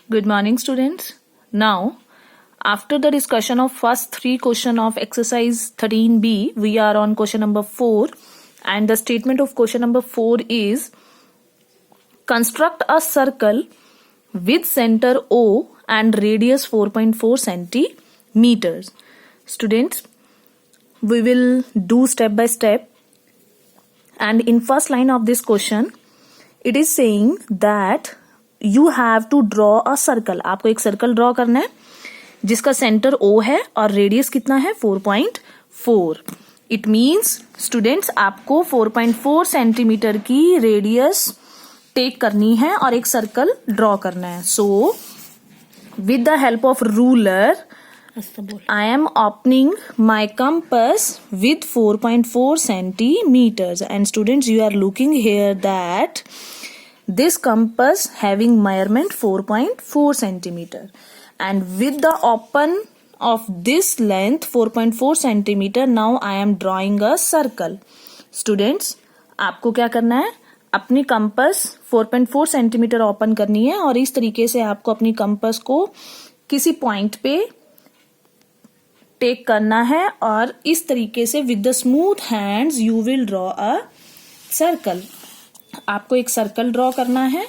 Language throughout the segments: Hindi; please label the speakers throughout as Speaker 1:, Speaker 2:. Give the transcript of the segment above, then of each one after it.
Speaker 1: Good morning, students. Now, after the discussion of first three question of exercise 13b, we are on question number 4, and the statement of question number 4 is construct a circle with center O and radius 4.4 centimeters. Students, we will do step by step, and in first line of this question, it is saying that you have to draw a circle. आपको एक सर्कल ड्रॉ करना है जिसका सेंटर O है और रेडियस कितना है 4.4. इट मीन्स स्टूडेंट्स आपको 4.4 सेंटीमीटर की रेडियस टेक करनी है और एक सर्कल ड्रॉ करना है. So with the help of ruler I am opening my compass with 4.4 centimeters, and students, you are looking here that this compass having measurement 4.4 centimeter, and with the open of this length 4.4 centimeter, now I am drawing a circle. Students, आपको क्या करना है, अपनी कंपास 4.4 सेंटीमीटर ओपन करनी है और इस तरीके से आपको अपनी कंपास को किसी पॉइंट पे टेक करना है और इस तरीके से with the smooth hands you will draw a circle. आपको एक सर्कल ड्रॉ करना है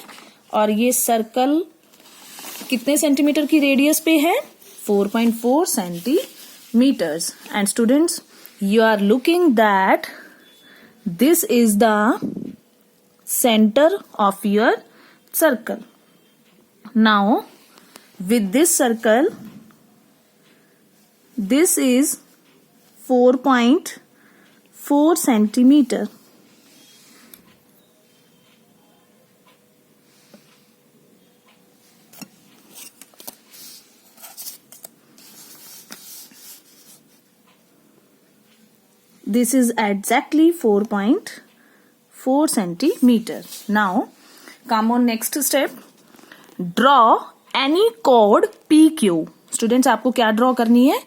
Speaker 1: और ये सर्कल कितने सेंटीमीटर की रेडियस पे है 4.4 centimeters. And students, you are looking that this is the centre of your circle. Now with this circle, this is 4.4 centimeter. This is exactly 4.4 centimeter. Now, come on next step. Draw any chord PQ. Students, आपको क्या ड्रॉ करनी है,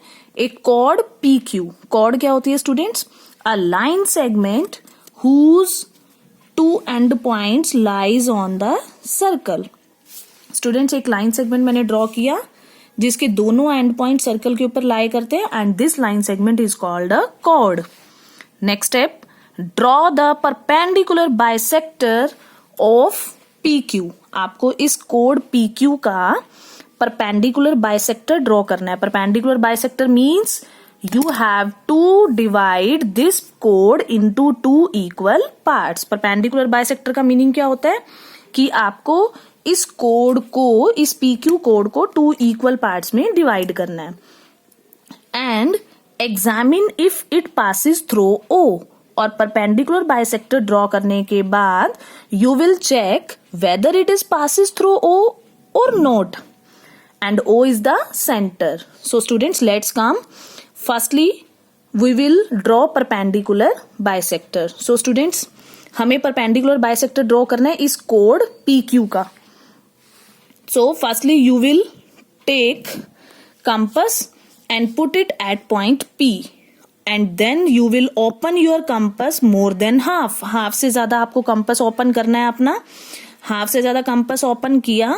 Speaker 1: एक कॉर्ड PQ. कॉर्ड क्या होती है students? A line segment whose two end points lies on the circle. Students, एक लाइन सेगमेंट मैंने ड्रॉ किया जिसके दोनों एंड पॉइंट सर्कल के ऊपर लाई करते हैं, and this line segment is called a chord. Next step, draw the perpendicular bisector of PQ. आपको इस कोड PQ का परपेंडिकुलर बाइसेक्टर ड्रॉ करना है. Perpendicular bisector means you have to divide this कोड into 2 equal parts. Perpendicular bisector का मीनिंग क्या होता है कि आपको इस कोड को, इस PQ कोड को 2 इक्वल पार्ट्स में डिवाइड करना है. And examine if it passes through O. और परपेंडिकुलर बाइसेक्टर ड्रॉ करने के बाद you will check whether it is passes through O और not. And O is the center. So students, let's come. Firstly, we will draw perpendicular bisector. So students, हमें perpendicular bisector draw करना है इस कोड PQ का. So firstly, you will take compass and put it at point P. And then you will open your compass more than half. Half से ज्यादा आपको कंपास ओपन करना है अपना. हाफ से ज्यादा कंपास ओपन किया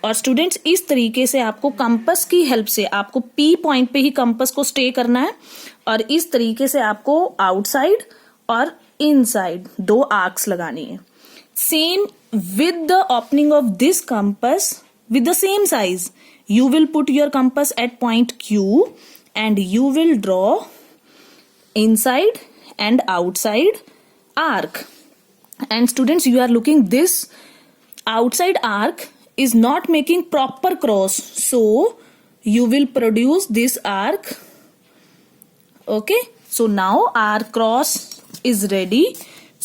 Speaker 1: और स्टूडेंट्स, इस तरीके से आपको कंपास की हेल्प से आपको P पॉइंट पे ही कंपास को स्टे करना है और इस तरीके से आपको आउटसाइड और इनसाइड 2 आर्क्स लगानी है. Same with the opening of this compass with the same size, you will put your compass at point Q and you will draw inside and outside arc. And students, you are looking this outside arc is not making proper cross, so you will produce this arc. Okay, so now our cross is ready,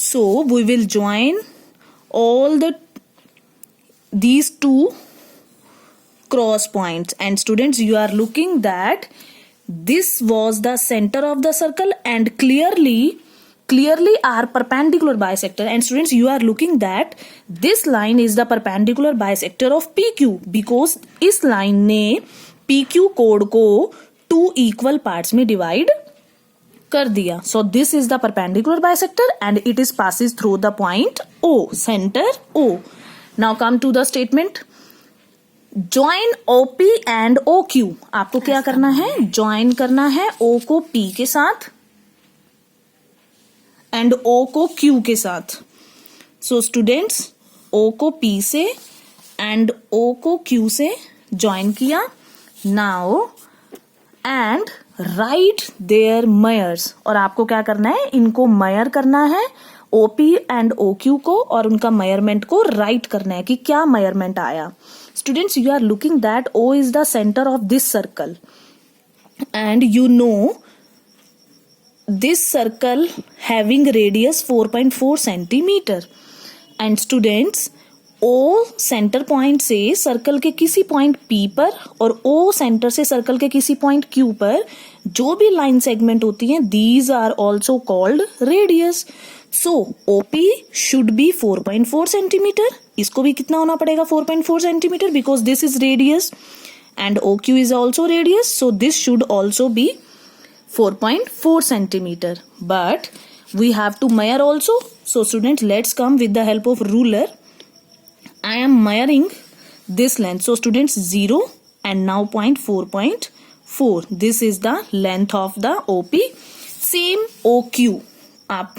Speaker 1: so we will join all these 2 cross points. And students, you are looking that this was the center of the circle and clearly are perpendicular bisector. And students, you are looking that this line is the perpendicular bisector of PQ because इस line ने PQ कोड को 2 इक्वल पार्ट्स में डिवाइड कर दिया. So this is the perpendicular bisector and it is passes through the point O, center O. Now come to the statement. Join OP and O Q. आपको क्या करना है, ज्वाइन करना है ओ को पी के साथ एंड ओ को क्यू के साथ। सो स्टूडेंट्स, ओ को पी से एंड ओ को क्यू से ज्वाइन किया। Now and right there measures, और आपको क्या करना है, इनको मेयर करना है, ओपी एंड ओ क्यू को, और उनका मेयरमेंट को राइट करना है कि क्या मेयरमेंट आया। Students, you are looking that O is the centre of this circle and you know this circle having radius 4.4 centimeter and students O centre point से सर्कल के किसी पॉइंट P पर और O सेंटर से सर्कल के किसी पॉइंट Q पर जो भी लाइन सेगमेंट होती हैं, these are also called radius. So OP should be 4.4 centimeter. इसको भी कितना होना पड़ेगा, 4.4 centimeter, because this is radius and OQ is also radius, so this should also be 4.4 centimeter. But we have to measure also. So students, let's come with the help of ruler. I am measuring this length. So students, 0 and now 4.4. This is the length of the OP. Same OQ. आप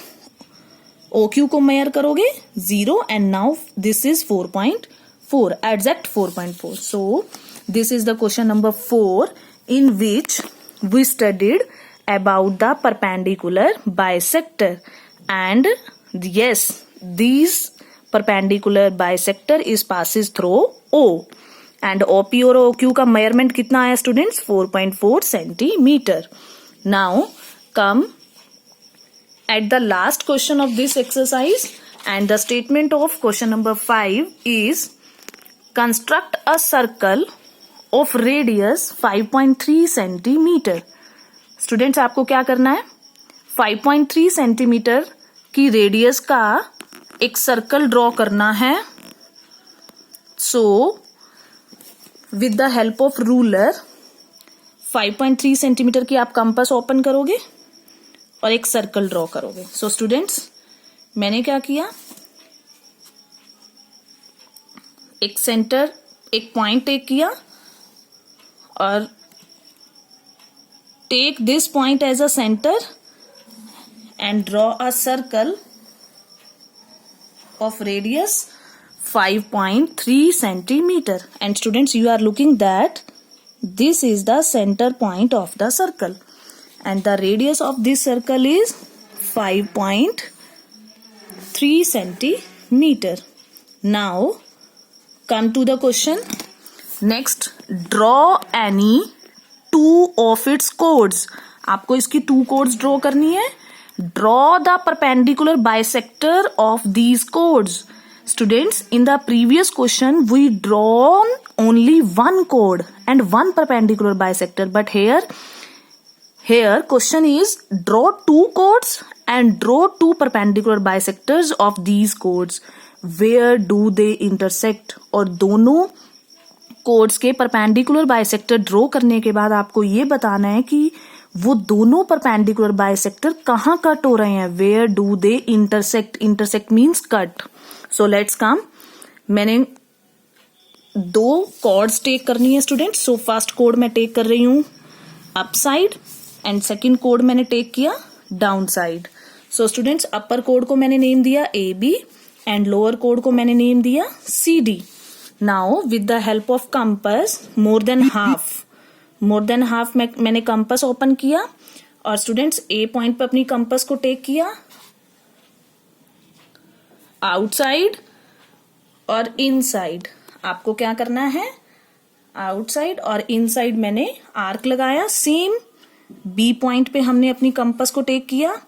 Speaker 1: OQ को measure करोगे 0 and now this is 4.4. Exact 4.4. So this is the question number 4 in which we studied about the perpendicular bisector, and yes, these perpendicular bisector is passes through O and OP और OQ का measurement कितना आया students, 4.4 centimeter. Now come at the last question of this exercise, and the statement of question number 5 is construct a circle of radius 5.3 centimeter. Students, आपको क्या करना है, 5.3 सेंटीमीटर की रेडियस का एक सर्कल ड्रॉ करना है. So with the help of ruler 5.3 centimetre की आप कंपास ओपन करोगे और एक सर्कल ड्रॉ करोगे. सो स्टूडेंट्स, मैंने क्या किया, एक सेंटर, एक पॉइंट टेक किया और take this point as a center and draw a circle of radius 5.3 centimeter. And students, you are looking that this is the center point of the circle and the radius of this circle is 5.3 centimeter. Now come to the question. Next, draw any two of its chords. आपको इसकी two chords draw करनी है. Draw the perpendicular bisector of these chords. Students, in the previous question we drawn only one chord and one perpendicular bisector, but here question is draw two chords and draw two perpendicular bisectors of these chords. Where do they intersect? और दोनों कोड्स के परपेंडिकुलर बाइसेक्टर ड्रॉ करने के बाद आपको ये बताना है कि वो दोनों परपेंडिकुलर बाइसेक्टर कहाँ कट हो रहे हैं. Where do they intersect. Intersect means cut. So let's come. मैंने दो कॉर्ड्स टेक करनी है स्टूडेंट्स. सो फर्स्ट कोड मैं टेक कर रही हूँ अप साइड एंड सेकेंड कोड मैंने टेक किया down side. So students, upper कोड को मैंने नेम दिया ए बी एंड लोअर कोड को मैंने नेम दिया C D. Now with the help of compass more than half मैंने कंपास ओपन किया और स्टूडेंट्स ए पॉइंट पे अपनी कंपास को टेक किया आउटसाइड और इनसाइड. आपको क्या करना है, आउटसाइड और इनसाइड मैंने आर्क लगाया. सेम बी पॉइंट पे हमने अपनी कंपास को टेक किया,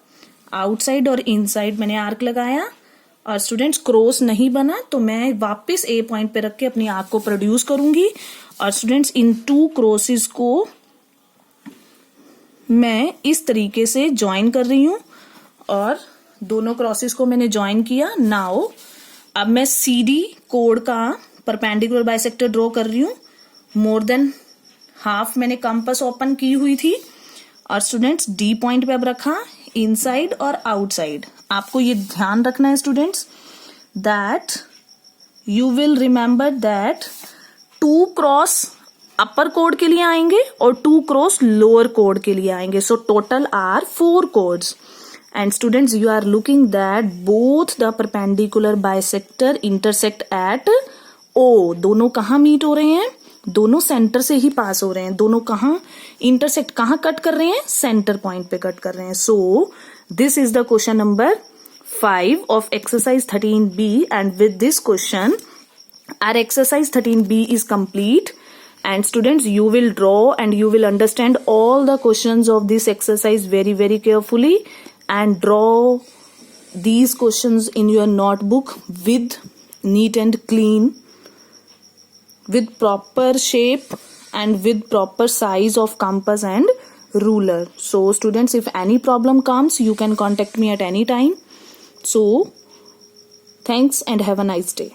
Speaker 1: आउटसाइड और इनसाइड मैंने आर्क लगाया और स्टूडेंट्स क्रॉस नहीं बना तो मैं वापस ए पॉइंट पे रख के अपनी आर्क को प्रोड्यूस करूंगी. और स्टूडेंट्स, इन टू क्रॉसेस को मैं इस तरीके से ज्वाइन कर रही हूं और दोनों क्रॉसेस को मैंने ज्वाइन किया. नाउ अब मैं सी डी कोड का परपेंडिकुलर बाइसेक्टर ड्रॉ कर रही हूं. मोर देन हाफ मैंने कंपास ओपन की हुई थी और स्टूडेंट्स डी पॉइंट पे अब रखा इनसाइड और आउटसाइड. आपको ये ध्यान रखना है students that you will remember that 2 cross upper code के लिए आएंगे और 2 क्रॉस लोअर कोड के लिए आएंगे. So total are 4 chords. And students, you are looking that both the perpendicular bisector intersect at O. दोनों कहाँ मीट हो रहे हैं? दोनों सेंटर से ही पास हो रहे हैं. दोनों कहाँ इंटरसेक्ट, कहाँ कट कर रहे हैं? सेंटर पॉइंट पे कट कर रहे हैं. So this is the question number 5 of exercise 13B, and with this question our exercise 13B is complete. And students, you will draw and you will understand all the questions of this exercise very carefully, and draw these questions in your notebook with neat and clean, with proper shape and with proper size of compass and ruler. So students, if any problem comes, you can contact me at any time. So thanks and have a nice day.